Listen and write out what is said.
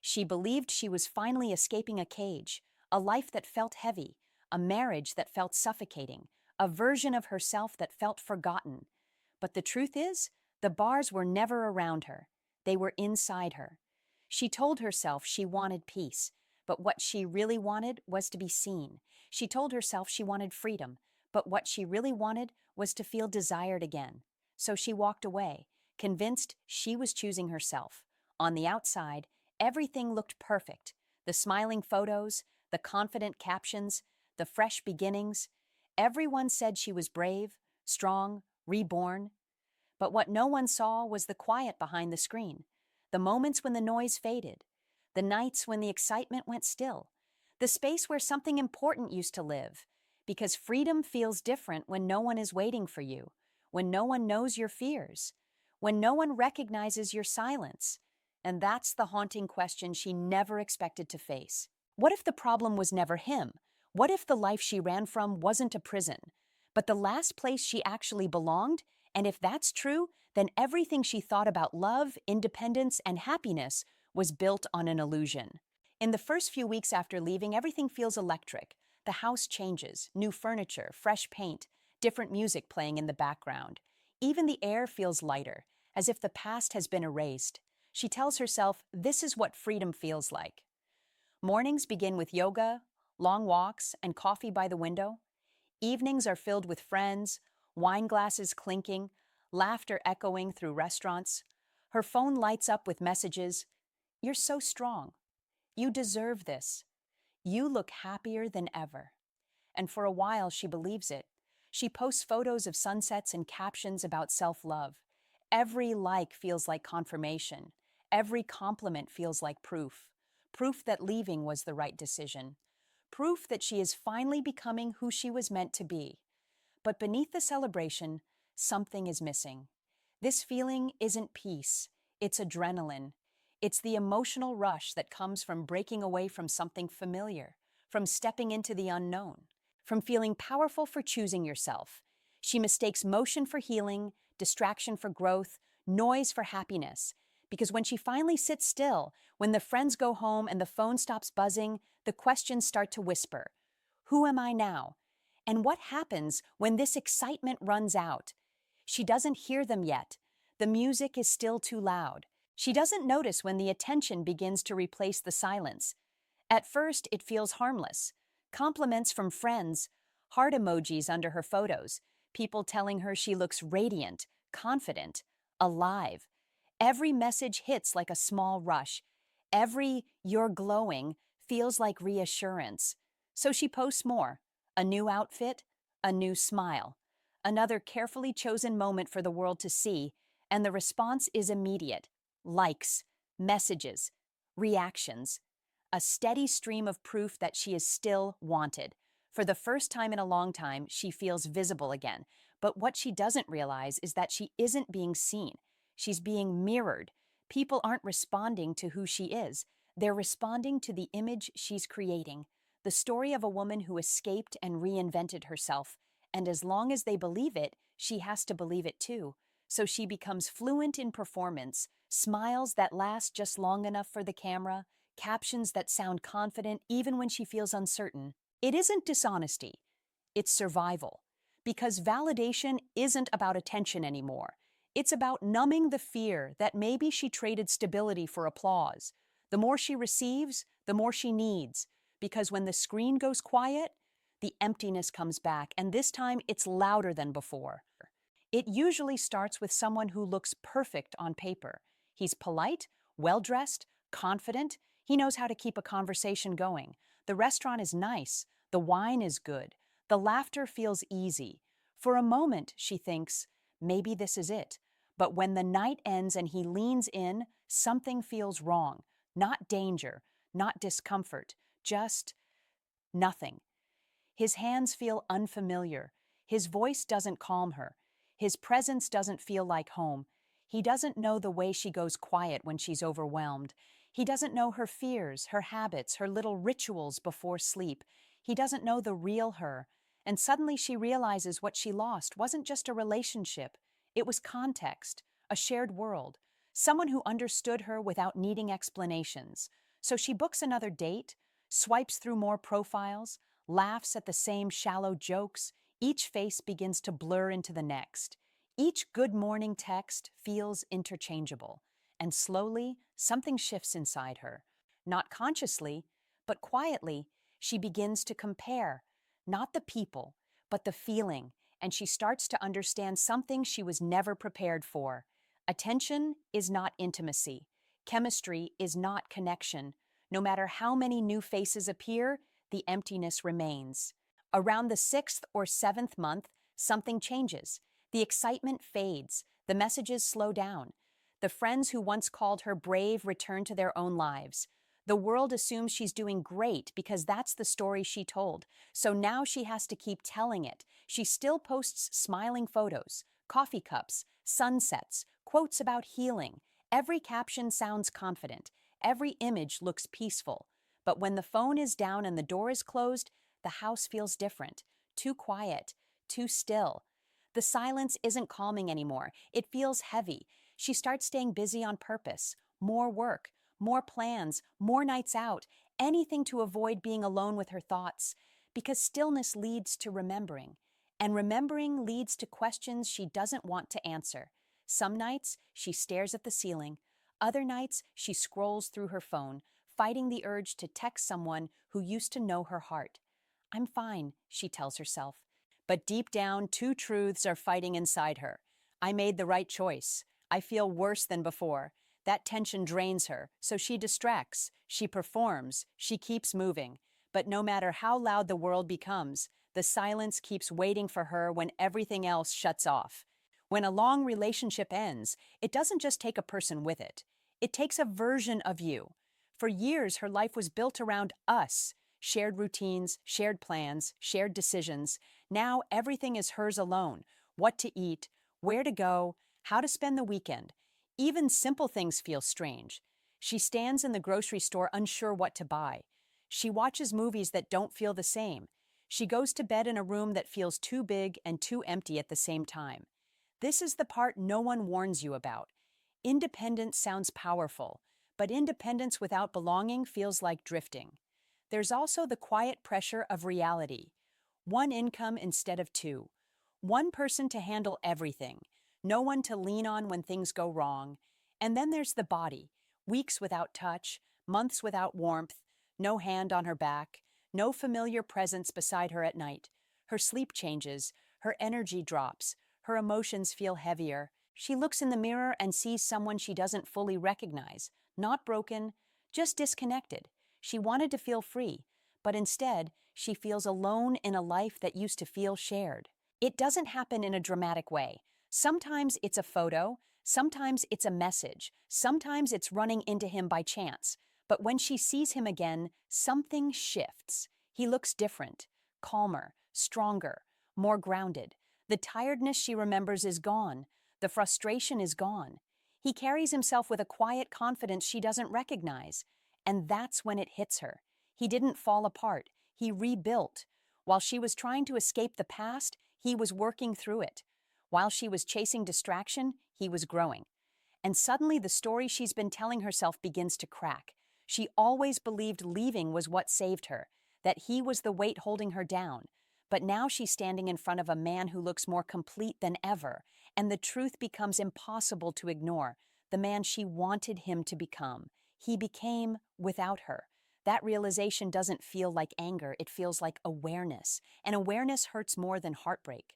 She believed she was finally escaping a cage, a life that felt heavy, a marriage that felt suffocating, a version of herself that felt forgotten. But the truth is, the bars were never around her. They were inside her. She told herself she wanted peace, but what she really wanted was to be seen. She told herself she wanted freedom, but what she really wanted was to feel desired again. So she walked away, convinced she was choosing herself. On the outside, everything looked perfect. The smiling photos, the confident captions, the fresh beginnings. Everyone said she was brave, strong, reborn. But what no one saw was the quiet behind the screen, the moments when the noise faded, the nights when the excitement went still, the space where something important used to live. Because freedom feels different when no one is waiting for you, when no one knows your fears, when no one recognizes your silence. And that's the haunting question she never expected to face. What if the problem was never him? What if the life she ran from wasn't a prison, but the last place she actually belonged? And if that's true, then everything she thought about love, independence, and happiness was built on an illusion. In the first few weeks after leaving, everything feels electric. The house changes, new furniture, fresh paint, different music playing in the background. Even the air feels lighter, as if the past has been erased. She tells herself this is what freedom feels like. Mornings begin with yoga, long walks, and coffee by the window. Evenings are filled with friends, wine glasses clinking, laughter echoing through restaurants. Her phone lights up with messages. You're so strong. You deserve this. You look happier than ever. And for a while, she believes it. She posts photos of sunsets and captions about self-love. Every like feels like confirmation. Every compliment feels like proof. Proof that leaving was the right decision. Proof that she is finally becoming who she was meant to be. But beneath the celebration, something is missing. This feeling isn't peace, it's adrenaline. It's the emotional rush that comes from breaking away from something familiar, from stepping into the unknown, from feeling powerful for choosing yourself. She mistakes motion for healing, distraction for growth, noise for happiness. Because when she finally sits still, when the friends go home and the phone stops buzzing, the questions start to whisper. Who am I now? And what happens when this excitement runs out? She doesn't hear them yet. The music is still too loud. She doesn't notice when the attention begins to replace the silence. At first, it feels harmless. Compliments from friends, heart emojis under her photos, people telling her she looks radiant, confident, alive. Every message hits like a small rush. Every "you're glowing" feels like reassurance. So she posts more. A new outfit, a new smile. Another carefully chosen moment for the world to see, and the response is immediate. Likes, messages, reactions. A steady stream of proof that she is still wanted. For the first time in a long time, she feels visible again. But what she doesn't realize is that she isn't being seen. She's being mirrored. People aren't responding to who she is. They're responding to the image she's creating. The story of a woman who escaped and reinvented herself. And as long as they believe it, she has to believe it too. So she becomes fluent in performance, smiles that last just long enough for the camera, captions that sound confident even when she feels uncertain. It isn't dishonesty, it's survival. Because validation isn't about attention anymore. It's about numbing the fear that maybe she traded stability for applause. The more she receives, the more she needs. Because when the screen goes quiet, the emptiness comes back, and this time it's louder than before. It usually starts with someone who looks perfect on paper. He's polite, well-dressed, confident. He knows how to keep a conversation going. The restaurant is nice. The wine is good. The laughter feels easy. For a moment, she thinks, maybe this is it. But when the night ends and he leans in, something feels wrong. Not danger, not discomfort, just nothing. His hands feel unfamiliar. His voice doesn't calm her. His presence doesn't feel like home. He doesn't know the way she goes quiet when she's overwhelmed. He doesn't know her fears, her habits, her little rituals before sleep. He doesn't know the real her. And suddenly she realizes what she lost wasn't just a relationship. It was context, a shared world, someone who understood her without needing explanations. So she books another date, swipes through more profiles, laughs at the same shallow jokes. Each face begins to blur into the next. Each good morning text feels interchangeable. And slowly, something shifts inside her. Not consciously, but quietly, she begins to compare, not the people, but the feeling, and she starts to understand something she was never prepared for. Attention is not intimacy. Chemistry is not connection. No matter how many new faces appear, the emptiness remains. Around the sixth or seventh month, something changes. The excitement fades. The messages slow down. The friends who once called her brave return to their own lives. The world assumes she's doing great because that's the story she told. So now she has to keep telling it. She still posts smiling photos, coffee cups, sunsets, quotes about healing. Every caption sounds confident. Every image looks peaceful. But when the phone is down and the door is closed, the house feels different. Too quiet, too still. The silence isn't calming anymore. It feels heavy. She starts staying busy on purpose. More work, more plans, more nights out, anything to avoid being alone with her thoughts. Because stillness leads to remembering. And remembering leads to questions she doesn't want to answer. Some nights, she stares at the ceiling. Other nights, she scrolls through her phone, fighting the urge to text someone who used to know her heart. I'm fine, she tells herself. But deep down, two truths are fighting inside her. I made the right choice. I feel worse than before. That tension drains her, so she distracts, she performs, she keeps moving. But no matter how loud the world becomes, the silence keeps waiting for her when everything else shuts off. When a long relationship ends, it doesn't just take a person with it. It takes a version of you. For years, her life was built around us. Shared routines, shared plans, shared decisions. Now everything is hers alone. What to eat, where to go, how to spend the weekend. Even simple things feel strange. She stands in the grocery store unsure what to buy. She watches movies that don't feel the same. She goes to bed in a room that feels too big and too empty at the same time. This is the part no one warns you about. Independence sounds powerful, but independence without belonging feels like drifting. There's also the quiet pressure of reality. One income instead of two. One person to handle everything. No one to lean on when things go wrong. And then there's the body. Weeks without touch, months without warmth, no hand on her back, no familiar presence beside her at night. Her sleep changes, her energy drops, her emotions feel heavier. She looks in the mirror and sees someone she doesn't fully recognize. Not broken, just disconnected. She wanted to feel free, but instead, she feels alone in a life that used to feel shared. It doesn't happen in a dramatic way. Sometimes it's a photo, sometimes it's a message, sometimes it's running into him by chance. But when she sees him again, something shifts. He looks different, calmer, stronger, more grounded. The tiredness she remembers is gone. The frustration is gone. He carries himself with a quiet confidence she doesn't recognize. And that's when it hits her. He didn't fall apart. He rebuilt. While she was trying to escape the past, he was working through it. While she was chasing distraction, he was growing. And suddenly the story she's been telling herself begins to crack. She always believed leaving was what saved her, that he was the weight holding her down. But now she's standing in front of a man who looks more complete than ever, and the truth becomes impossible to ignore. The man she wanted him to become. He became without her. That realization doesn't feel like anger, it feels like awareness. And awareness hurts more than heartbreak.